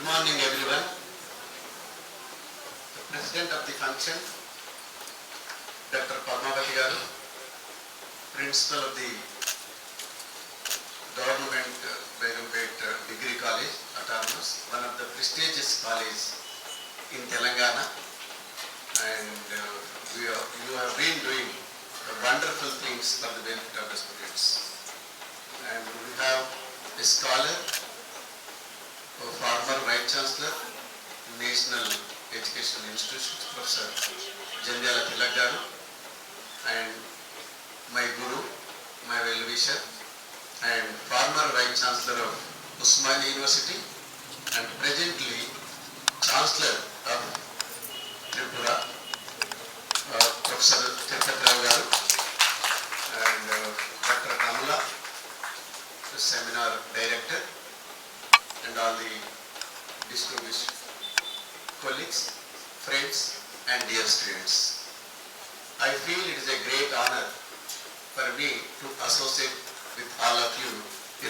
morning everyone. The President of the function, Dr. Padmavati Garu, Principal of the Government Begumpet Degree College, Autonomous, one of the prestigious colleges in Telangana, and you have been doing wonderful things for the benefit of the students. And we have a scholar, a former Vice Chancellor, National Educational Institutions, Professor Janjala Tilak Garu, and my Guru, my well-wisher, and former Vice Chancellor of Usmania University, and presently Chancellor of Tripura, Professor Dr.K.Kamala Garu, and Dr. Kamala, the Seminar Director, and all the distinguished colleagues, friends, and dear students. I feel it is a great honor for me to associate with all of you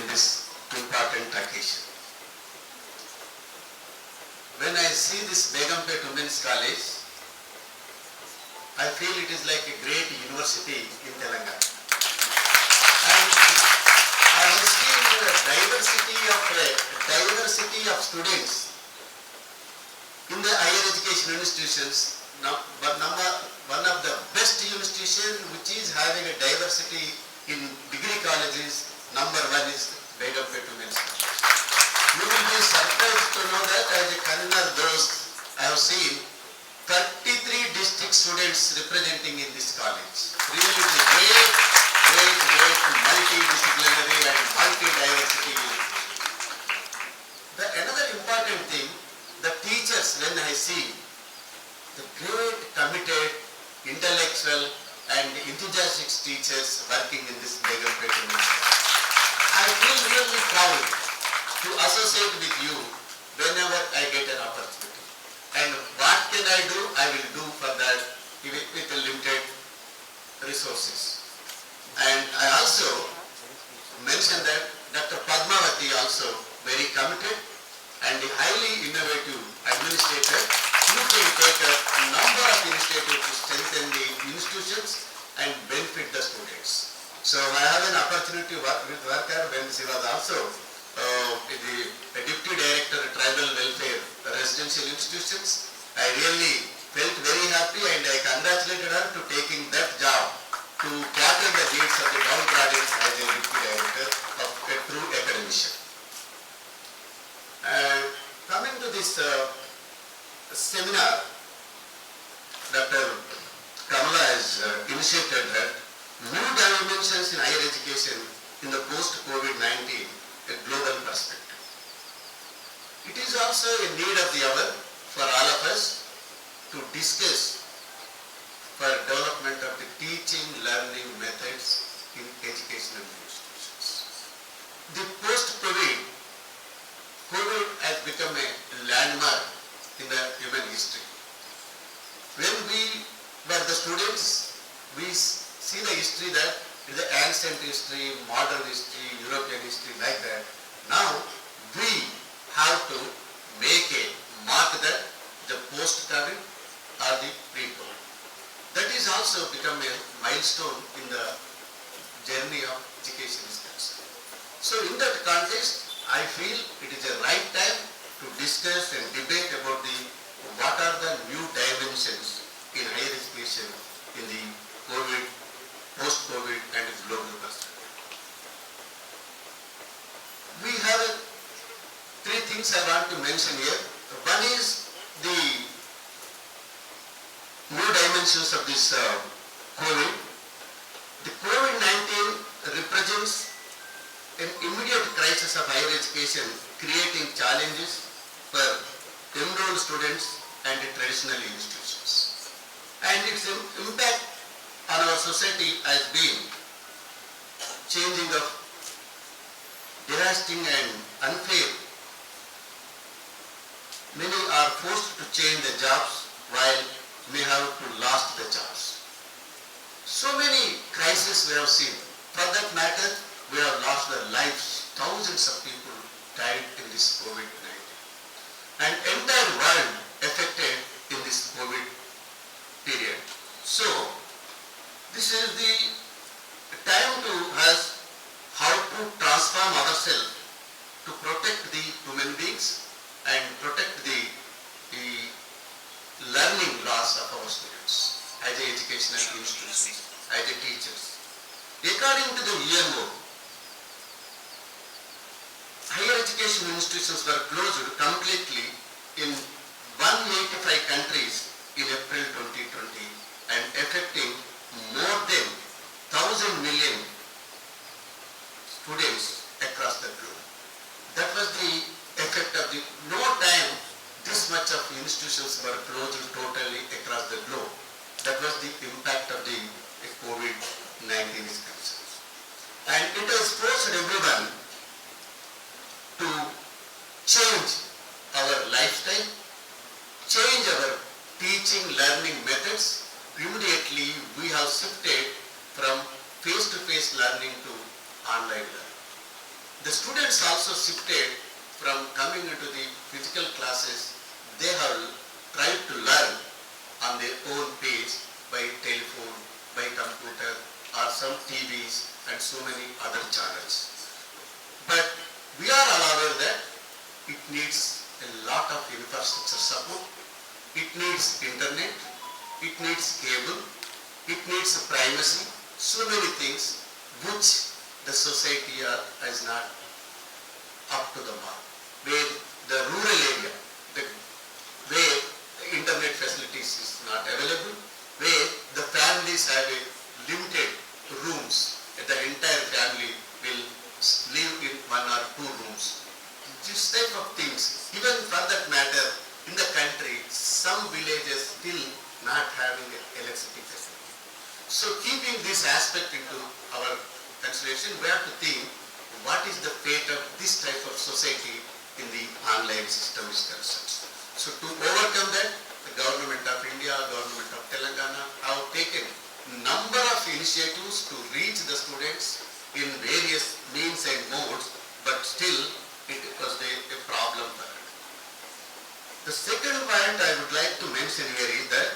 in this important occasion. When I see this Begumpet Women's College, I feel it is like a great university in Telangana. And I have seen the diversity of students in the higher education institutions. But one of the best institutions which is having a diversity in degree colleges, number one is Begumpet Women's College. You will be surprised to know that as a Convener I have seen 33 district students representing in this college. Really it is great multidisciplinary and multi-diversity. Another important thing, the teachers, when I see the great committed, intellectual and enthusiastic teachers working in this Begumpet University, I feel really proud to associate with you whenever I get an opportunity. And what can I do? I will do for that with the limited resources. And I also mentioned that Dr. Padmavati also very committed and a highly innovative administrator who can take a number of initiatives to strengthen the institutions and benefit the students. So I have an opportunity to work with her when she was also the Deputy Director of Tribal Welfare Residential Institutions. I really felt very happy and I congratulated her to taking that job to cater the needs of the downtrodden as a Deputy Director of a true academician. Coming to this seminar, Dr. Kamala has initiated that new dimensions in higher education in the post-COVID-19, a global perspective. It is also a need of the hour for all of us to discuss for development of the teaching learning methods in educational institutions. The post-COVID, COVID has become a landmark in the human history. When we were the students, we see the history that is the ancient history, modern history, European history, like that. Now we have to make a mark that the post-COVID or the pre-COVID. That is also become a milestone in the journey of education is concerned. So in that context, I feel it is a right time to discuss and debate about what are the new dimensions in higher education in the COVID, post-COVID and global perspective. We have three things I want to mention here. One is the new dimensions of this COVID. The COVID-19 represents an immediate crisis of higher education, creating challenges for enrolled students and traditional institutions. And its impact on our society has been changing of devastating and unfair. Many are forced to change their jobs while may have to lose their jobs. So many crises we have seen. For that matter, we have lost their lives. Thousands of people died in this COVID-19. This is the time to us how to transform ourselves to protect the human beings and protect the learning loss of our students as a educational institutions, as a teachers. According to the UNO, higher education institutions were closed completely in 185 countries in April 2020 and affecting more than 1,000 million students across the globe. That was the effect of the no time this much of institutions were closed totally across the globe. That was the impact of the COVID-19 is concerned. And it has forced everyone to change our lifestyle, change our teaching, learning methods. Immediately we have shifted from face-to-face learning to online learning. The students also shifted from coming into the physical classes. They have tried to learn on their own pace by telephone, by computer, or some TVs and so many other channels. But we are all aware that it needs a lot of infrastructure support. It needs internet, it needs cable, it needs privacy, so many things which the society is not up to the mark. Where the rural area, where the internet facilities is not available, where the families have a limited rooms, the entire family will live in 1 or 2 rooms. This type of things, even for that matter, in the country, some villages still not having electricity facility. So keeping this aspect into our consideration, we have to think what is the fate of this type of society in the online system is concerned. So to overcome that, the government of India, government of Telangana have taken number of initiatives to reach the students in various means and modes, but still it was a problem for it. The second point I would like to mention here is that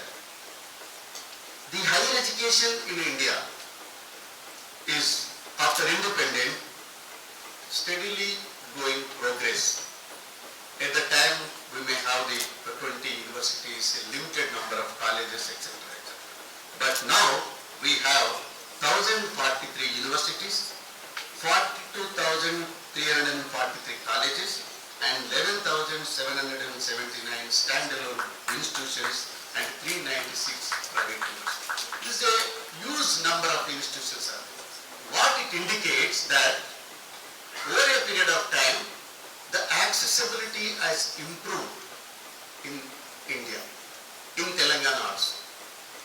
the higher education in India is, after independence, steadily going progress. At the time, we may have the 20 universities, a limited number of colleges, etc. But now, we have 1,043 universities, 42,343 colleges, and 11,779 standalone institutions and 396 private universities. This is a huge number of institutions. What it indicates that over a period of time, the accessibility has improved in India, in Telangana also.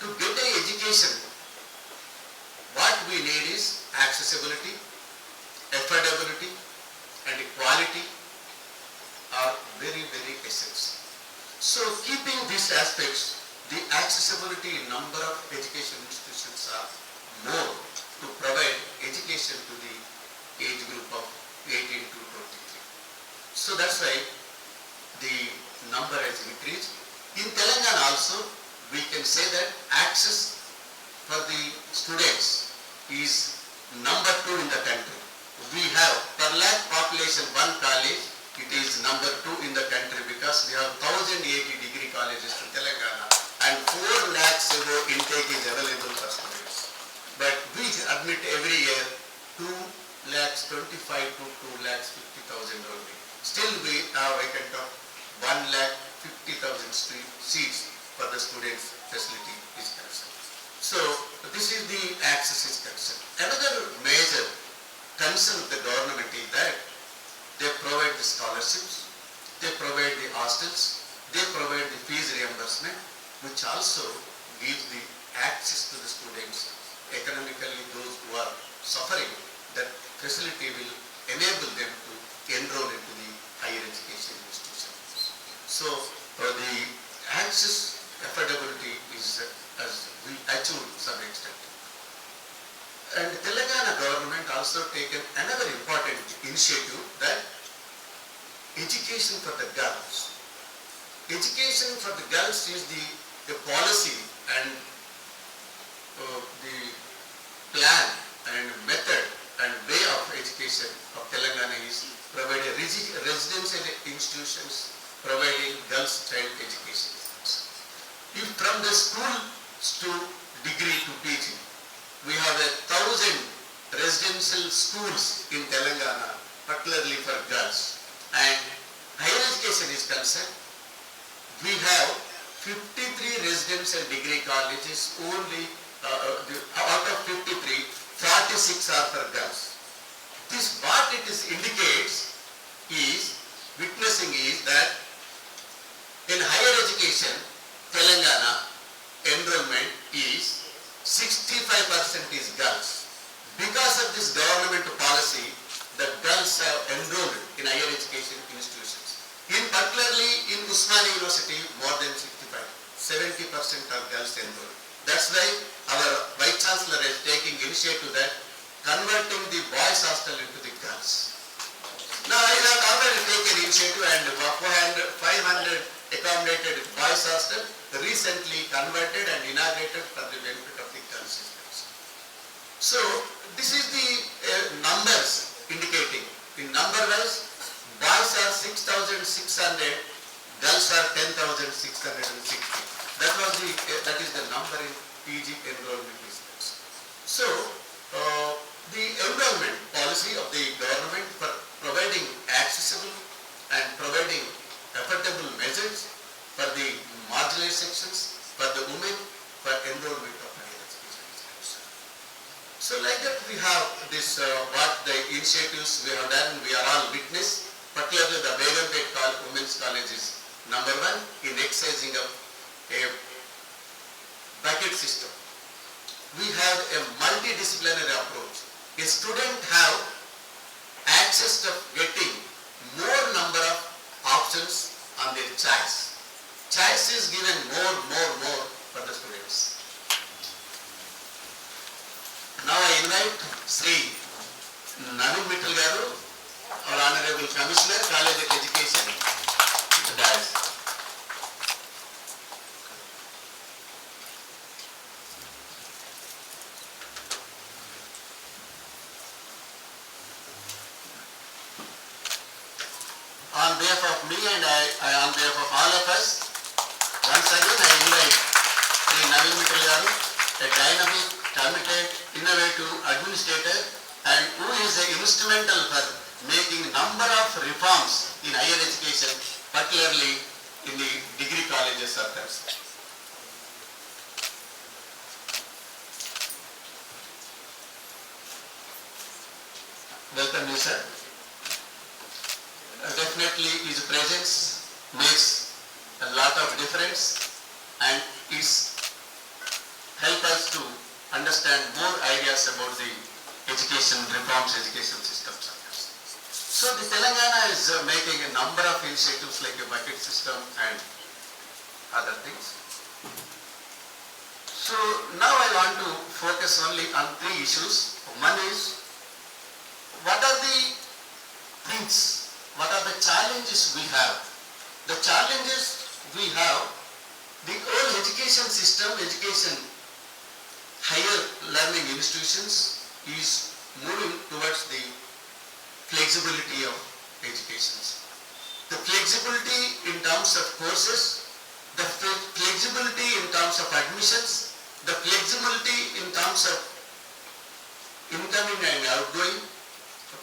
To get an education, what we need is accessibility, affordability, and quality are very, very essential. So keeping these aspects, the accessibility in number of education institutions are more to provide education to the age group of 18 to 23. So that's why the number has increased. In Telangana also, we can say that access for the students is number 2 in the country. We have per lakh population 1 college, it is number 2 in the country because we have 1,080 degree colleges in Telangana and 4 lakhs above intake is available for students. But we admit every year 2 lakhs 25 to 2 lakhs 50,000 only. Still we have vacant of 1 lakh 50,000 seats for the students facility is concerned. So this is the access is concerned. Another major concern of the government is that they provide the scholarships, they provide the hostels, they provide the fees reimbursement, which also gives the access to the students, economically those who are suffering, that facility will enable them to enroll into the higher education institutions. So the access affordability is as we achieve to some extent. And Telangana government also taken another important initiative, that education for the girls. Education for the girls is the policy and the plan and method and way of education of Telangana is providing residential institutions providing girls child education. If from the school to degree to PG, we have 1,000 residential schools in Telangana, particularly for girls. And higher education is concerned, we have 53 residential degree colleges only, out of 53, 46 are for girls. This what it is indicates is, witnessing is that in higher education, Telangana enrollment is 65% is girls. Because of this government policy, the girls have enrolled in higher education institutions. In particularly in Usmania University, more than 65, 70% are girls enrolled. That's why our Vice Chancellor is taking initiative that converting the boys hostel into the girls. Now I have already taken initiative and 500 accommodated boys hostel recently converted and inaugurated for the benefit of the girls students. So this is the numbers indicating. In number wise, boys are 6,600, girls are 10,660. That is the number in PG enrollment results. So the enrollment policy of the government for providing accessible and providing affordable measures for the marginalized sections, for the women, for enrollment of higher education. So like that we have this, what the initiatives we have done, we are all witness, particularly the Begumpet Women's College is number 1 in exercising of a bucket system. We have a multidisciplinary approach. A student have access to getting more number of options on their choice. Choice is given more for the students. Now I invite Sri Navin Mittal Garu, our Honorable Commissioner, College of Education, to the dais. On behalf of me and on behalf of all of us, once again I invite Sri Navin Mittal Garu, a dynamic, committed, innovative administrator and who is instrumental for making number of reforms in higher education, particularly in the degree colleges of concerned. Welcome you, sir. Definitely his presence makes a lot of difference and it's help us to understand more ideas about the education reforms, education systems. So the Telangana is making a number of initiatives like a bucket system and other things. So now I want to focus only on 3 issues. One is, what are the things, what are the challenges we have? The challenges we have, the whole education system, higher learning institutions is moving towards the flexibility of education. The flexibility in terms of courses, the flexibility in terms of admissions, the flexibility in terms of incoming and outgoing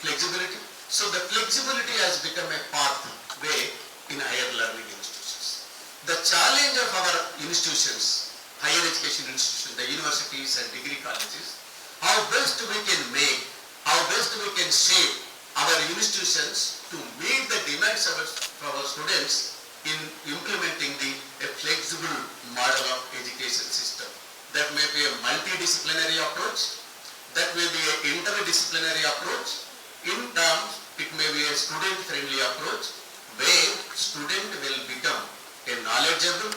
flexibility. So the flexibility has become a pathway in higher learning institutions. The challenge of our institutions, higher education institutions, the universities and degree colleges, how best we can make, how best we can shape our institutions to meet the demands of our students in implementing a flexible model of education system. That may be a multidisciplinary approach, that may be an interdisciplinary approach, in terms it may be a student-friendly approach where student will become a knowledgeable,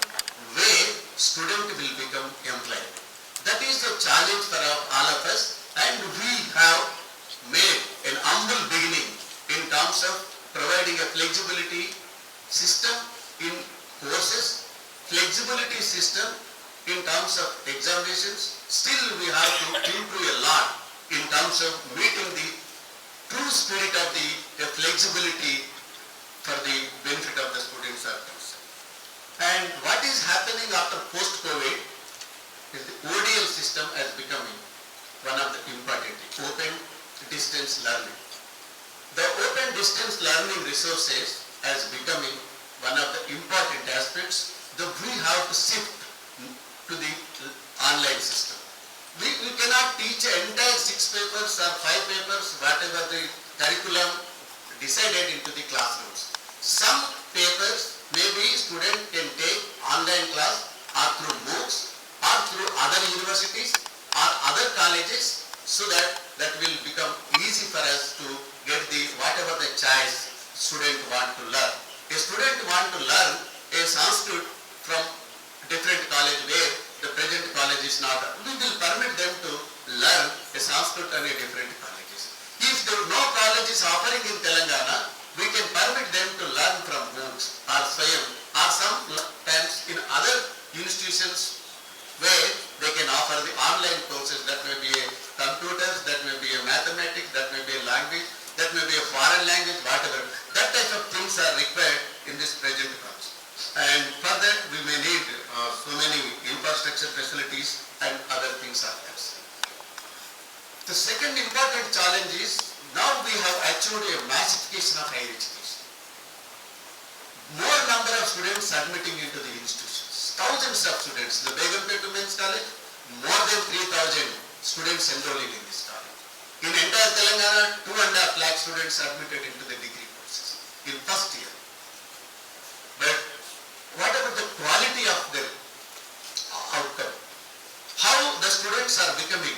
where student will become employed. That is the challenge for all of us, and we have made an humble beginning in terms of providing a flexibility system in courses, flexibility system in terms of examinations, Still we have to improve a lot in terms of meeting the true spirit of the flexibility for the benefit of the students are concerned. And what is happening after post-COVID is the ODL system has becoming one of the important open distance learning. The open distance learning resources as becoming one of the important aspects that we have to shift to the online system. We cannot teach entire 6 papers or 5 papers, whatever the curriculum decided into the classrooms. Some papers maybe student can take online class or through MOOCs or through other universities or other colleges, so that will become easy for us to get the whatever the choice student want to learn. A student want to learn a Sanskrit from different college where the present college is not, we will permit them to learn a Sanskrit in a different colleges. If there no college is offering in Telangana, we can permit them to learn from MOOCs or Swayam or sometimes in other institutions where they can offer the online courses. That may be a computers, that may be a mathematics, that may be a language, that may be a foreign language, whatever. That type of things are required in this present college. And for that we may need so many infrastructure facilities and other things are there. The second important challenge is now we have achieved a massification of higher education. More number of students admitting into the institutions. Thousands of students. The Begumpet Women's College, more than 3,000 students enrolling in this college. In entire Telangana, 2.5 lakh students admitted into the degree courses in first year. But what about the quality of the outcome? How the students are becoming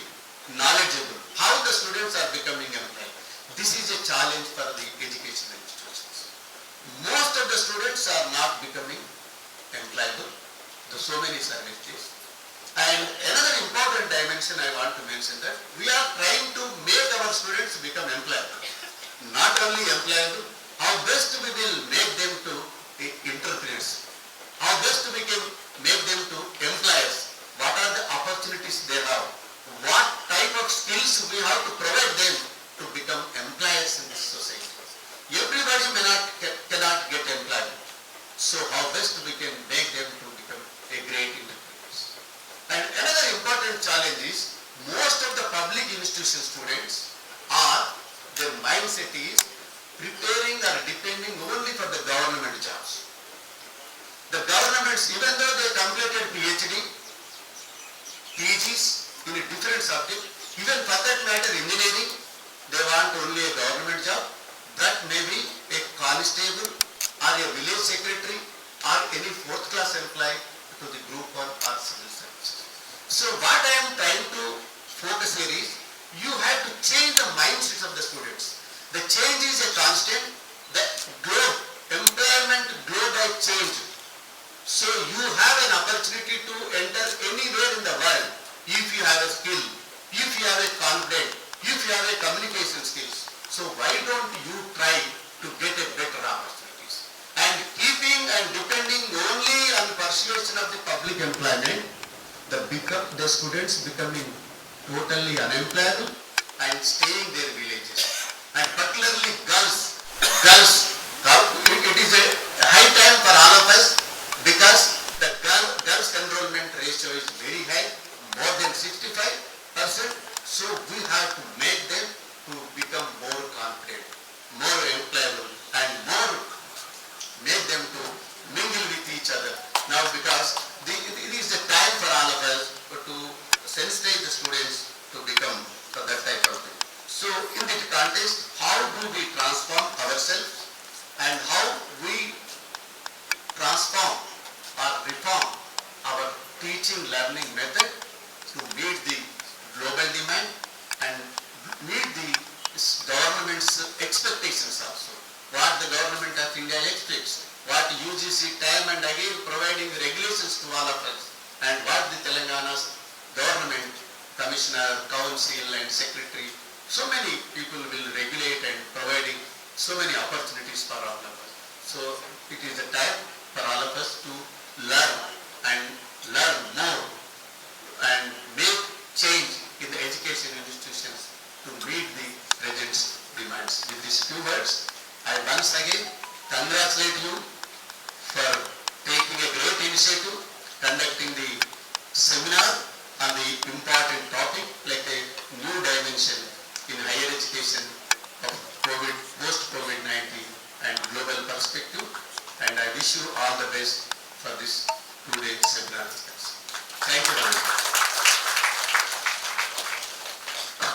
knowledgeable? How the students are becoming employed? This is a challenge for the educational institutions. Most of the students are not becoming employable. There are so many services. And another important dimension I want to mention that we are trying to make our students become employable. Not only employable, how best we will make them to entrepreneurs. How best we can make them to employers. What are the opportunities they have? What type of skills we have to provide them to become employers in this society. Everybody cannot get employed. So how best we can make them to become a great entrepreneurs. And another important challenge is most of the public institution students are, their mindset is preparing or depending only for the government jobs. The governments, even though they completed PhD, PGs in a different subject, even for that matter engineering, they want only a government job. That may be a constable or a village secretary or any 4th class employee to the group 1 or civil services. So what I am trying to focus here is, you have to change the mindsets of the students. The change is a constant. The globe, employment globe has changed. So you have an opportunity to enter anywhere in the world if you have a skill, if you have a confidence, if you have a communication skills. So why don't you try to get a better opportunities? And keeping and depending only on persuasion of the public employment, the students becoming totally unemployable and staying their villages. And particularly girls, it is a high time for all of us, because the girls enrollment ratio is very high, more than 65%. So we have to make them to become more confident, more employable, and more make them to mingle with each other. Now, because it is the time for all of us to sensitize the students to become that type of thing. So in this context, how do we transform ourselves and how we transform or reform our teaching learning method to meet the global demand and meet the government's expectations also. What the government of India expects, what UGC time and again providing regulations to all of us, and what the Telangana's government, commissioner, council and secretary, so many people will regulate and providing so many opportunities for all of us. So it is a time for all of us to learn and learn more and make these few words. I once again congratulate you for taking a great initiative, conducting the seminar on the important topic like a new dimension in higher education of COVID, post-COVID-19 and global perspective. And I wish you all the best for this 2-day seminar. Thank you very much.